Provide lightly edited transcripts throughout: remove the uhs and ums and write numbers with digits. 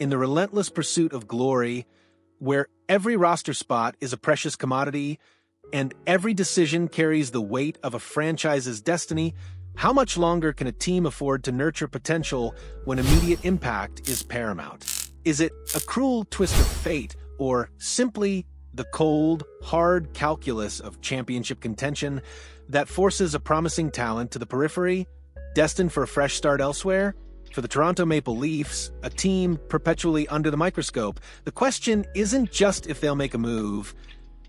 in the relentless pursuit of glory, where every roster spot is a precious commodity and every decision carries the weight of a franchise's destiny, how much longer can a team afford to nurture potential when immediate impact is paramount? Is it a cruel twist of fate, or simply the cold, hard calculus of championship contention that forces a promising talent to the periphery, destined for a fresh start elsewhere? For the Toronto Maple Leafs, a team perpetually under the microscope, the question isn't just if they'll make a move,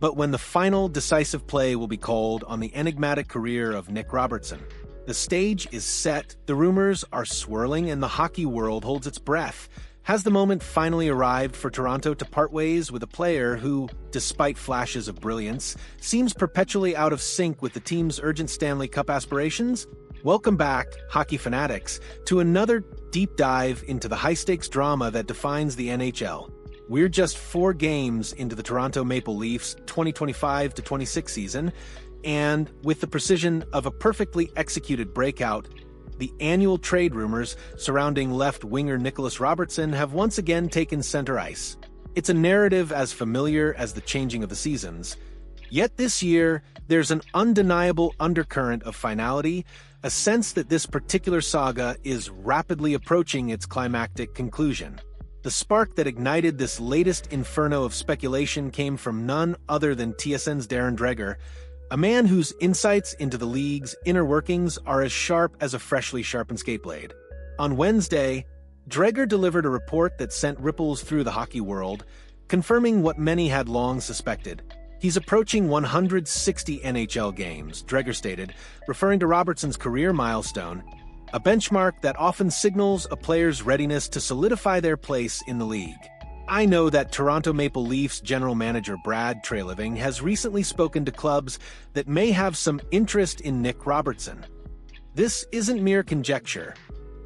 but when the final decisive play will be called on the enigmatic career of Nick Robertson. The stage is set, the rumors are swirling, and the hockey world holds its breath. Has the moment finally arrived for Toronto to part ways with a player who, despite flashes of brilliance, seems perpetually out of sync with the team's urgent Stanley Cup aspirations? Welcome back, hockey fanatics, to another deep dive into the high-stakes drama that defines the NHL. We're just 4 games into the Toronto Maple Leafs 2025-26 season, and with the precision of a perfectly executed breakout, the annual trade rumors surrounding left winger Nick Robertson have once again taken center ice. It's a narrative as familiar as the changing of the seasons. Yet this year, there's an undeniable undercurrent of finality, a sense that this particular saga is rapidly approaching its climactic conclusion. The spark that ignited this latest inferno of speculation came from none other than TSN's Darren Dreger, a man whose insights into the league's inner workings are as sharp as a freshly sharpened skate blade. On Wednesday, Dreger delivered a report that sent ripples through the hockey world, confirming what many had long suspected. He's approaching 160 NHL games, Dreger stated, referring to Robertson's career milestone, a benchmark that often signals a player's readiness to solidify their place in the league. I know that Toronto Maple Leafs general manager Brad Treliving has recently spoken to clubs that may have some interest in Nick Robertson. This isn't mere conjecture.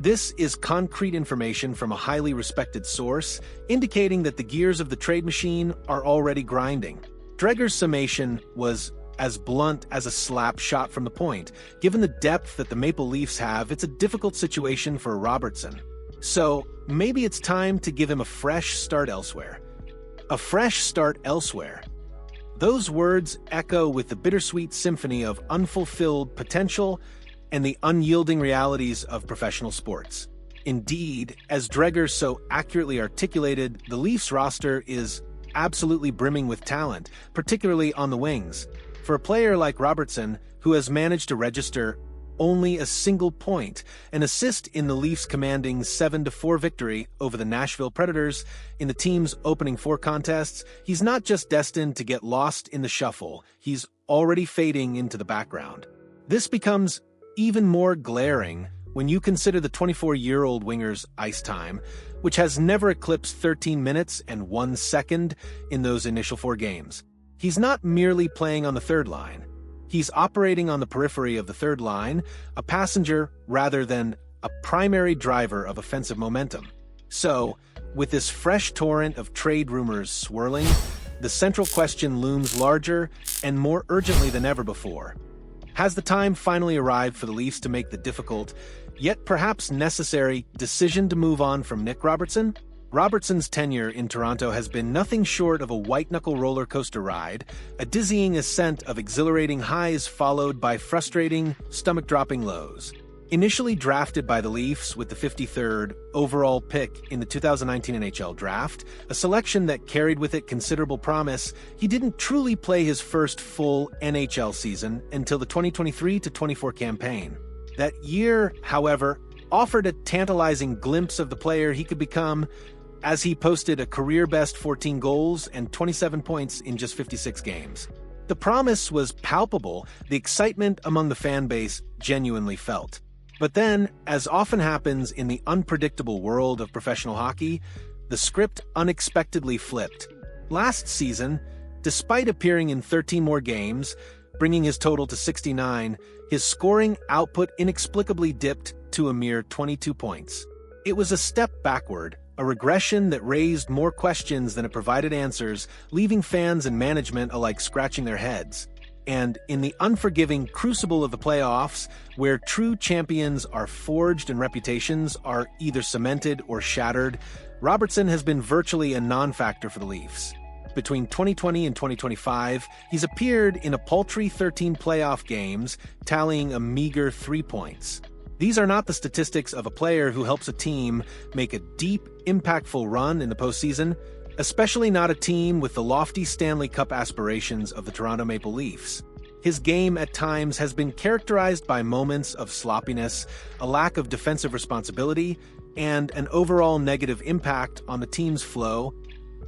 This is concrete information from a highly respected source, indicating that the gears of the trade machine are already grinding. Dreger's summation was as blunt as a slap shot from the point. Given the depth that the Maple Leafs have, it's a difficult situation for Robertson. So, maybe it's time to give him a fresh start elsewhere. A fresh start elsewhere. Those words echo with the bittersweet symphony of unfulfilled potential and the unyielding realities of professional sports. Indeed, as Dreger so accurately articulated, the Leafs roster is absolutely brimming with talent, particularly on the wings. For a player like Robertson, who has managed to register only a single point, an assist in the Leafs' commanding 7-4 victory over the Nashville Predators in the team's opening 4 contests, he's not just destined to get lost in the shuffle, he's already fading into the background. This becomes even more glaring when you consider the 24-year-old winger's ice time, which has never eclipsed 13 minutes and 1 second in those initial 4 games. He's not merely playing on the third line. He's operating on the periphery of the third line, a passenger rather than a primary driver of offensive momentum. So, with this fresh torrent of trade rumors swirling, the central question looms larger and more urgently than ever before. Has the time finally arrived for the Leafs to make the difficult, yet perhaps necessary, decision to move on from Nick Robertson? Robertson's tenure in Toronto has been nothing short of a white-knuckle roller coaster ride, a dizzying ascent of exhilarating highs followed by frustrating, stomach-dropping lows. Initially drafted by the Leafs with the 53rd overall pick in the 2019 NHL Draft, a selection that carried with it considerable promise, he didn't truly play his first full NHL season until the 2023-24 campaign. That year, however, offered a tantalizing glimpse of the player he could become, as he posted a career-best 14 goals and 27 points in just 56 games. The promise was palpable, the excitement among the fan base genuinely felt. But then, as often happens in the unpredictable world of professional hockey, the script unexpectedly flipped. Last season, despite appearing in 13 more games, bringing his total to 69, his scoring output inexplicably dipped to a mere 22 points. It was a step backward, a regression that raised more questions than it provided answers, leaving fans and management alike scratching their heads. And in the unforgiving crucible of the playoffs, where true champions are forged and reputations are either cemented or shattered, Robertson has been virtually a non-factor for the Leafs. Between 2020 and 2025, he's appeared in a paltry 13 playoff games, tallying a meager 3 points. These are not the statistics of a player who helps a team make a deep, impactful run in the postseason, especially not a team with the lofty Stanley Cup aspirations of the Toronto Maple Leafs. His game at times has been characterized by moments of sloppiness, a lack of defensive responsibility, and an overall negative impact on the team's flow,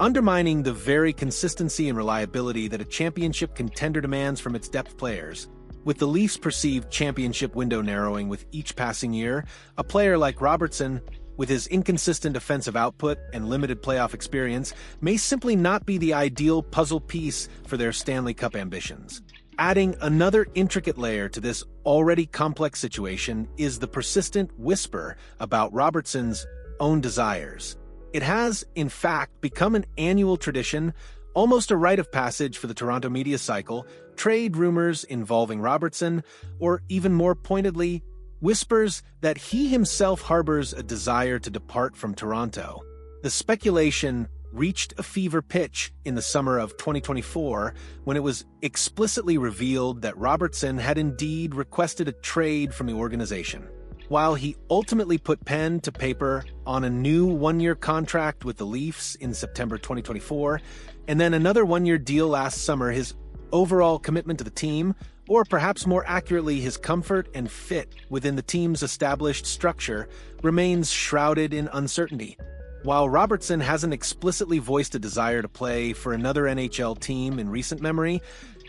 undermining the very consistency and reliability that a championship contender demands from its depth players. With the Leafs' perceived championship window narrowing with each passing year, a player like Robertson, with his inconsistent offensive output and limited playoff experience, may simply not be the ideal puzzle piece for their Stanley Cup ambitions. Adding another intricate layer to this already complex situation is the persistent whisper about Robertson's own desires. It has, in fact, become an annual tradition, almost a rite of passage for the Toronto media cycle, trade rumors involving Robertson, or even more pointedly, whispers that he himself harbors a desire to depart from Toronto. The speculation reached a fever pitch in the summer of 2024 when it was explicitly revealed that Robertson had indeed requested a trade from the organization. While he ultimately put pen to paper on a new one-year contract with the Leafs in September 2024, and then another one-year deal last summer, his overall commitment to the team, or perhaps more accurately his comfort and fit within the team's established structure, remains shrouded in uncertainty. While Robertson hasn't explicitly voiced a desire to play for another NHL team in recent memory,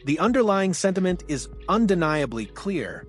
the underlying sentiment is undeniably clear.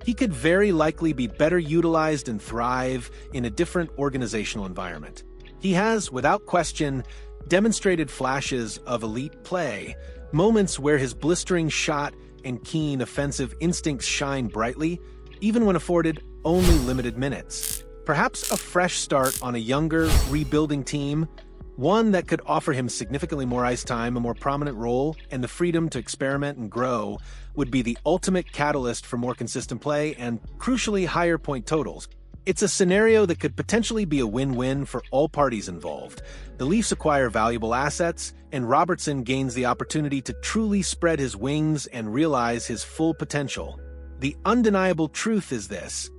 He could very likely be better utilized and thrive in a different organizational environment. He has, without question, demonstrated flashes of elite play, moments where his blistering shot and keen offensive instincts shine brightly, even when afforded only limited minutes. Perhaps a fresh start on a younger, rebuilding team, one that could offer him significantly more ice time, a more prominent role, and the freedom to experiment and grow, would be the ultimate catalyst for more consistent play and, crucially, higher point totals. It's a scenario that could potentially be a win-win for all parties involved. The Leafs acquire valuable assets, and Robertson gains the opportunity to truly spread his wings and realize his full potential. The undeniable truth is this: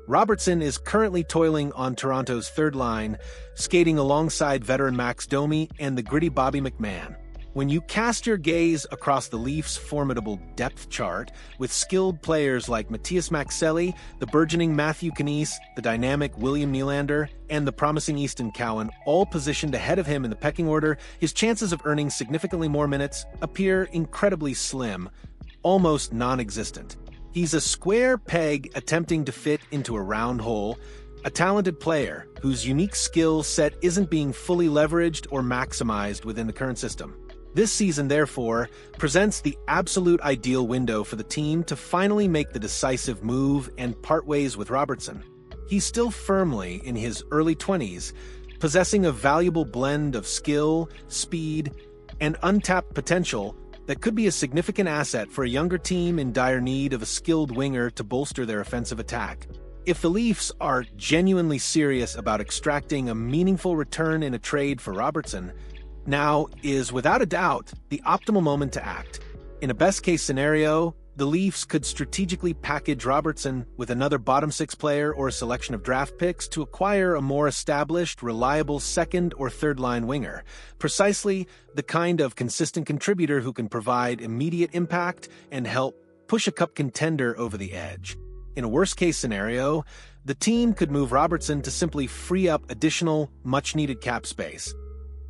Robertson is currently toiling on Toronto's third line, skating alongside veteran Max Domi and the gritty Bobby McMahon. When you cast your gaze across the Leafs' formidable depth chart, with skilled players like Matthias Maxelli, the burgeoning Matthew Knies, the dynamic William Nylander, and the promising Easton Cowan all positioned ahead of him in the pecking order, his chances of earning significantly more minutes appear incredibly slim, almost non-existent. He's a square peg attempting to fit into a round hole, a talented player whose unique skill set isn't being fully leveraged or maximized within the current system. This season, therefore, presents the absolute ideal window for the team to finally make the decisive move and part ways with Robertson. He's still firmly in his early 20s, possessing a valuable blend of skill, speed, and untapped potential that could be a significant asset for a younger team in dire need of a skilled winger to bolster their offensive attack. If the Leafs are genuinely serious about extracting a meaningful return in a trade for Robertson, now is without a doubt the optimal moment to act. In a best-case scenario, the Leafs could strategically package Robertson with another bottom-six player or a selection of draft picks to acquire a more established, reliable second- or third-line winger, precisely the kind of consistent contributor who can provide immediate impact and help push a cup contender over the edge. In a worst-case scenario, the team could move Robertson to simply free up additional, much-needed cap space,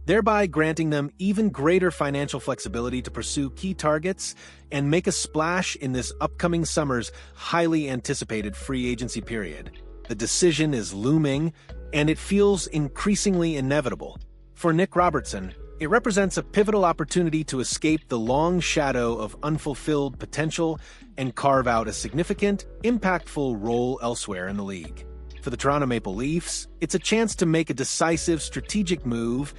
thereby granting them even greater financial flexibility to pursue key targets and make a splash in this upcoming summer's highly anticipated free agency period. The decision is looming, and it feels increasingly inevitable. For Nick Robertson, it represents a pivotal opportunity to escape the long shadow of unfulfilled potential and carve out a significant, impactful role elsewhere in the league. For the Toronto Maple Leafs, it's a chance to make a decisive strategic move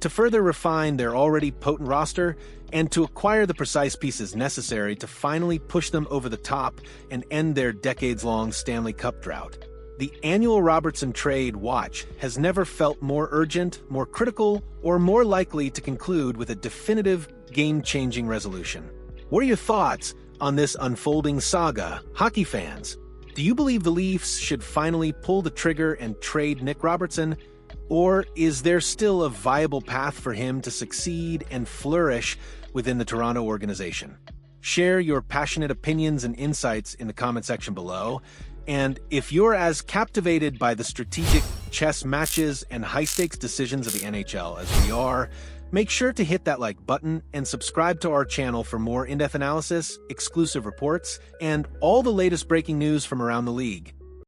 to further refine their already potent roster and to acquire the precise pieces necessary to finally push them over the top and end their decades-long Stanley Cup drought. the annual Robertson trade watch has never felt more urgent, more critical, or more likely to conclude with a definitive, game-changing resolution. What are your thoughts on this unfolding saga, hockey fans? Do you believe the Leafs should finally pull the trigger and trade Nick Robertson? Or is there still a viable path for him to succeed and flourish within the Toronto organization? Share your passionate opinions and insights in the comment section below. And if you're as captivated by the strategic chess matches and high-stakes decisions of the NHL as we are, make sure to hit that like button and subscribe to our channel for more in-depth analysis, exclusive reports, and all the latest breaking news from around the league.